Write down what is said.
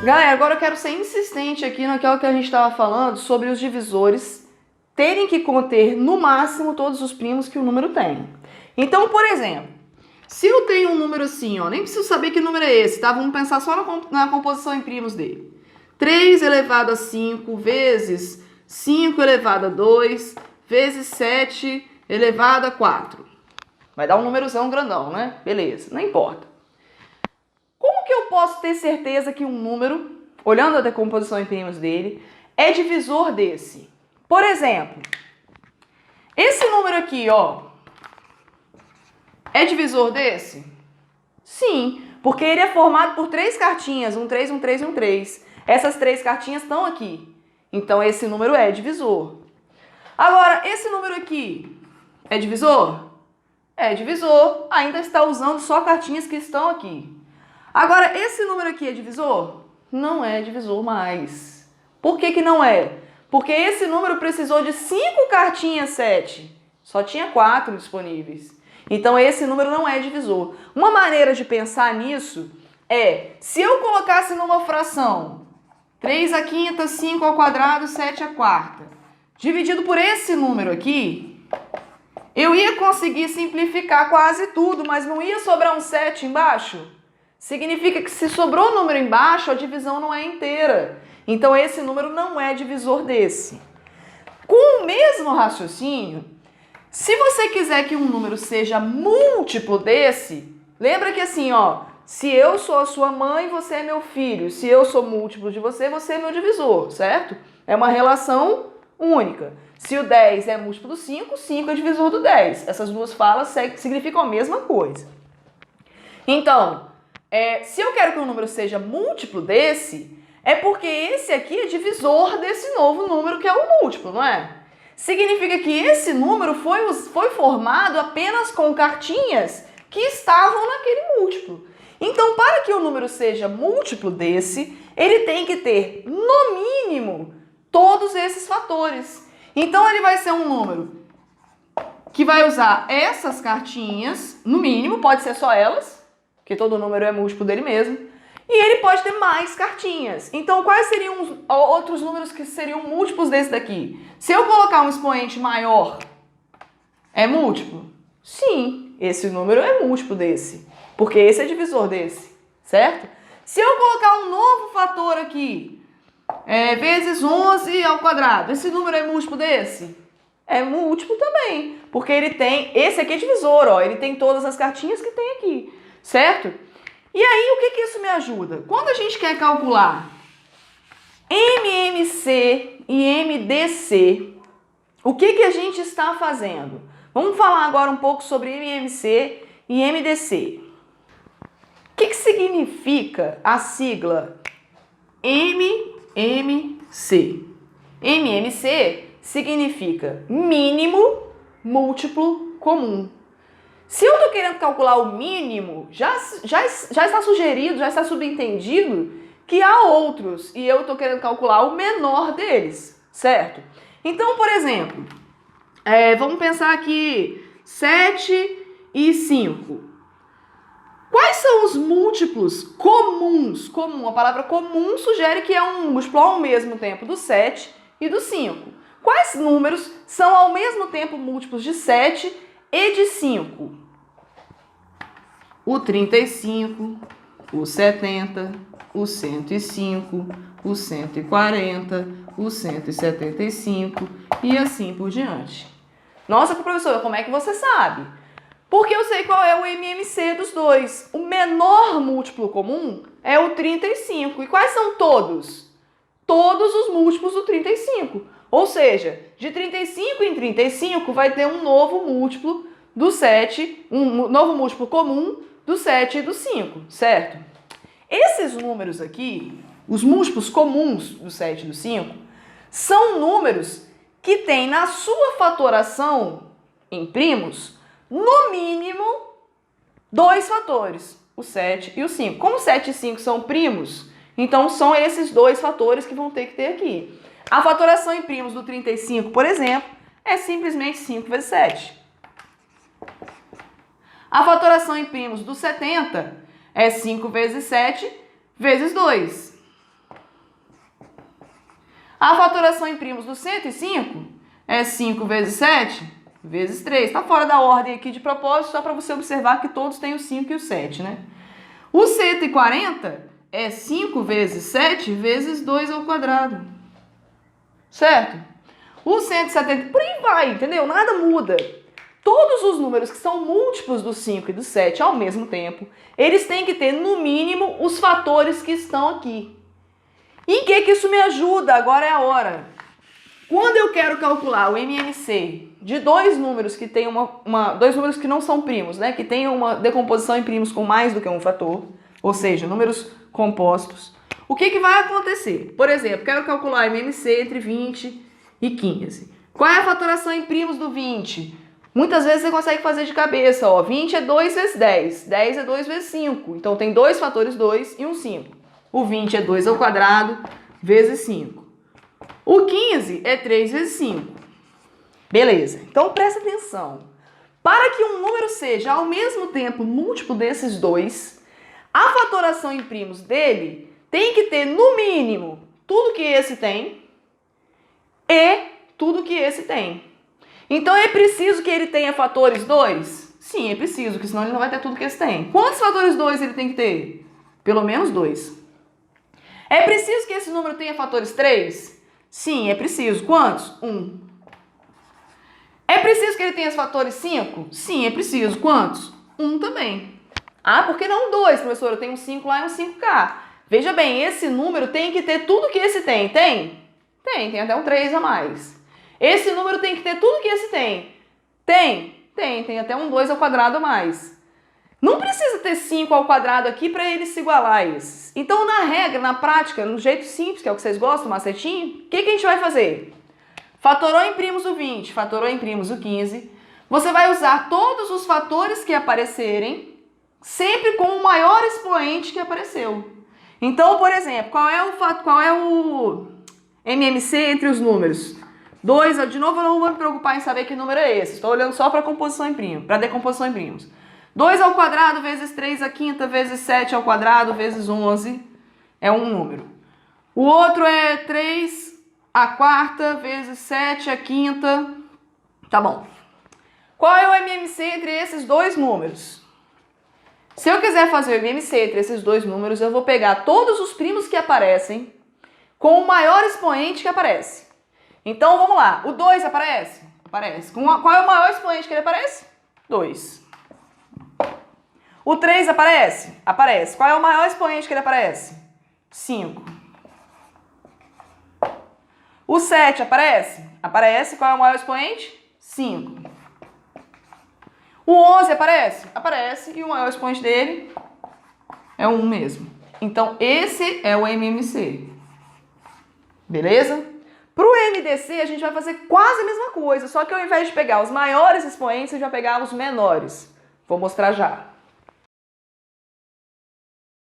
Galera, agora eu quero ser insistente aqui naquilo que a gente estava falando sobre os divisores terem que conter no máximo todos os primos que o número tem. Então, por exemplo, se eu tenho um número assim, ó, nem preciso saber que número é esse, tá? Vamos pensar só na composição em primos dele. 3 elevado a 5 vezes 5 elevado a 2 vezes 7 elevado a 4. Vai dar um númerozão grandão, né? Beleza, não importa. Como que eu posso ter certeza que um número, olhando a decomposição em primos dele, é divisor desse? Por exemplo, esse número aqui, ó, é divisor desse? Sim, porque ele é formado por 3 cartinhas, um 3, um 3 e um 3. Essas 3 cartinhas estão aqui. Então, esse número é divisor. Agora, esse número aqui é divisor? É divisor. Ainda está usando só cartinhas que estão aqui. Agora, esse número aqui é divisor? Não é divisor mais. Por que que não é? Porque esse número precisou de 5 cartinhas 7. Só tinha 4 disponíveis. Então, esse número não é divisor. Uma maneira de pensar nisso é, se eu colocasse numa fração 3 à quinta, 5 ao quadrado, 7 à quarta, dividido por esse número aqui, eu ia conseguir simplificar quase tudo, mas não ia sobrar um 7 embaixo? Significa que se sobrou o número embaixo, a divisão não é inteira. Então, esse número não é divisor desse. Com o mesmo raciocínio, se você quiser que um número seja múltiplo desse, lembra que assim, ó, se eu sou a sua mãe, você é meu filho. Se eu sou múltiplo de você, você é meu divisor, certo? É uma relação única. Se o 10 é múltiplo do 5, 5 é divisor do 10. Essas duas falas significam a mesma coisa. Então, se eu quero que um número seja múltiplo desse, é porque esse aqui é divisor desse novo número que é o múltiplo, não é? Significa que esse número foi formado apenas com cartinhas que estavam naquele múltiplo. Então, para que o número seja múltiplo desse, ele tem que ter, no mínimo, todos esses fatores. Então, ele vai ser um número que vai usar essas cartinhas, no mínimo, pode ser só elas, porque todo número é múltiplo dele mesmo, e ele pode ter mais cartinhas. Então, quais seriam os outros números que seriam múltiplos desse daqui? Se eu colocar um expoente maior, é múltiplo? Sim, esse número é múltiplo desse, porque esse é divisor desse, certo? Se eu colocar um novo fator aqui, vezes 11 ao quadrado, esse número é múltiplo desse? É múltiplo também, porque ele tem, esse aqui é divisor, ó, ele tem todas as cartinhas que tem aqui, certo? E aí, o que isso me ajuda? Quando a gente quer calcular MMC e MDC, o que a gente está fazendo? Vamos falar agora um pouco sobre MMC e MDC. O que significa a sigla MMC? MMC significa mínimo múltiplo comum. Se eu estou querendo calcular o mínimo, já está sugerido, já está subentendido que há outros e eu estou querendo calcular o menor deles, certo? Então, por exemplo, vamos pensar aqui 7 e 5. Quais são os múltiplos comuns? Comum, a palavra comum sugere que é um múltiplo ao mesmo tempo do 7 e do 5. Quais números são ao mesmo tempo múltiplos de 7 e de 5? O 35, o 70, o 105, o 140, o 175 e assim por diante. Nossa, professora, como é que você sabe? Porque eu sei qual é o MMC dos dois. O menor múltiplo comum é o 35. E quais são todos? Todos os múltiplos do 35. Ou seja, de 35 em 35 vai ter um novo múltiplo do 7, um novo múltiplo comum do 7 e do 5, certo? Esses números aqui, os múltiplos comuns do 7 e do 5, são números que têm na sua fatoração em primos, no mínimo, 2 fatores, o 7 e o 5. Como 7 e 5 são primos, então são esses 2 fatores que vão ter que ter aqui. A fatoração em primos do 35, por exemplo, é simplesmente 5 vezes 7. A fatoração em primos do 70 é 5 vezes 7 vezes 2. A fatoração em primos do 105 é 5 vezes 7 vezes 3. Está fora da ordem aqui de propósito, só para você observar que todos têm o 5 e o 7, né? O 140 é 5 vezes 7 vezes 2 ao quadrado. Certo? O 170, por aí vai, entendeu? Nada muda. Todos os números que são múltiplos do 5 e do 7 ao mesmo tempo, eles têm que ter, no mínimo, os fatores que estão aqui. E em que isso me ajuda? Agora é a hora. Quando eu quero calcular o MMC de dois números que tem dois números que não são primos, né? Que tem uma decomposição em primos com mais do que um fator, ou seja, números compostos, o que vai acontecer? Por exemplo, quero calcular MMC entre 20 e 15. Qual é a fatoração em primos do 20? Muitas vezes você consegue fazer de cabeça, ó. 20 é 2 vezes 10, 10 é 2 vezes 5. Então tem dois fatores 2 e um 5. O 20 é 2 ao quadrado vezes 5. O 15 é 3 vezes 5. Beleza, então presta atenção. Para que um número seja ao mesmo tempo múltiplo desses dois, a fatoração em primos dele tem que ter no mínimo tudo que esse tem e tudo que esse tem. Então é preciso que ele tenha fatores 2? Sim, é preciso, porque senão ele não vai ter tudo que esse tem. Quantos fatores 2 ele tem que ter? Pelo menos 2. É preciso que esse número tenha fatores 3? Sim, é preciso. Quantos? 1. É preciso que ele tenha os fatores 5? Sim, é preciso. Quantos? 1 também. Ah, por que não 2, professor? Eu tenho um 5 lá e um 5K. Veja bem, esse número tem que ter tudo que esse tem. Tem? Tem até um 3 a mais. Esse número tem que ter tudo que esse tem. Tem até um 2 ao quadrado a mais. Não precisa ter 5 ao quadrado aqui para ele se igualar a esses. Então, na regra, na prática, no jeito simples, que é o que vocês gostam, macetinho, o que a gente vai fazer? Fatorou em primos o 20, fatorou em primos o 15. Você vai usar todos os fatores que aparecerem, sempre com o maior expoente que apareceu. Então, por exemplo, qual é o MMC entre os números? 2, de novo eu não vou me preocupar em saber que número é esse. Estou olhando só para composição em primos, para decomposição em primos. 2 ao quadrado vezes 3 à quinta vezes 7 ao quadrado vezes 11 é um número. O outro é 3 à quarta vezes 7 à quinta. Tá bom. Qual é o MMC entre esses dois números? Se eu quiser fazer o MMC entre esses dois números, eu vou pegar todos os primos que aparecem com o maior expoente que aparece. Então, vamos lá. O 2 aparece? Aparece. Qual é o maior expoente que ele aparece? 2. O 3 aparece? Aparece. Qual é o maior expoente que ele aparece? 5. O 7 aparece? Aparece. Qual é o maior expoente? 5. O 11 aparece? Aparece. E o maior expoente dele é o 1 mesmo. Então, esse é o MMC. Beleza? Para o MDC, a gente vai fazer quase a mesma coisa, só que ao invés de pegar os maiores expoentes, a gente vai pegar os menores. Vou mostrar já.